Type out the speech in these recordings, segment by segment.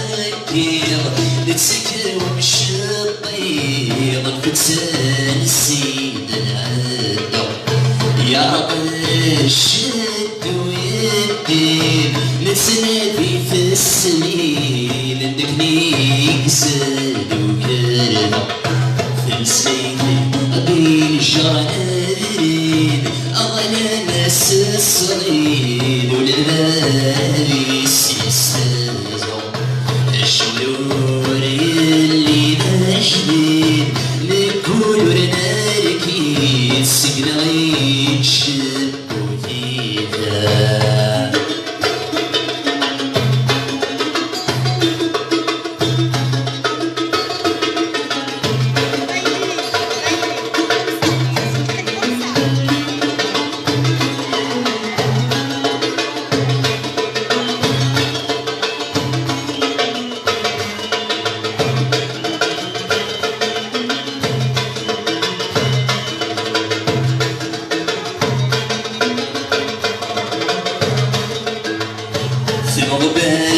نفكر نتسكر ومشطير الفتان السيد العدو يا الشد ويدين نتنادي في السنين ندك زاد وكرنا في السنين بين الجرائين أغلى ناس الصغير والباريس يستهزئوا الشلور اللي ناشدين لكل ناركين سقنا يتشبوا فيها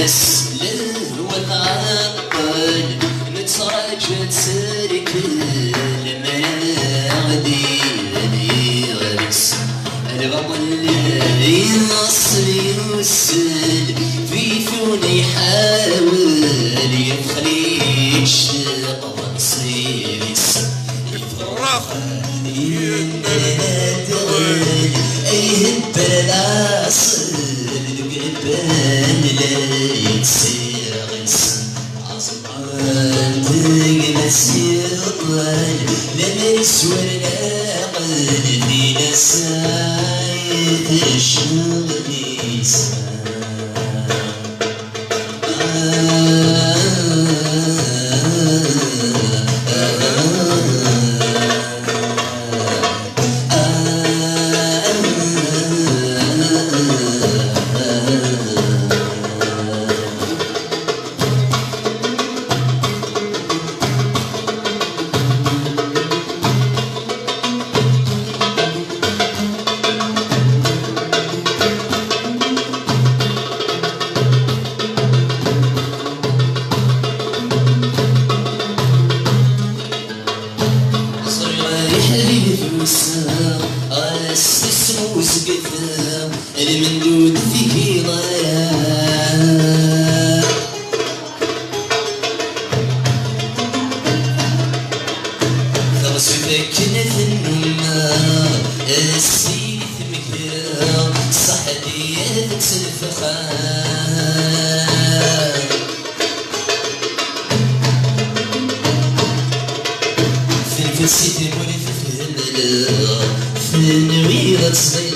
بس لهو العقل نتراجع تسرك لما يغدي غرس الغضل ينصر يوسل في ثون يحاول يدخل يشتاق ونصير يفرح ينادل يهب العصر القبان لا يتسير غيس عصبان تقلس يطلال لما يسوى العقل فينا سايد الشغل يسان السسموس قدام المندود فيك ضياع خلص فكنا في النمار السيف مكيار صحدية الفخار في الفلسيت ولف في الملا في النويرة تصير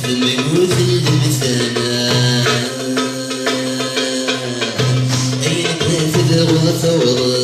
في المجهود المثانة أين كانت الغرفة وضع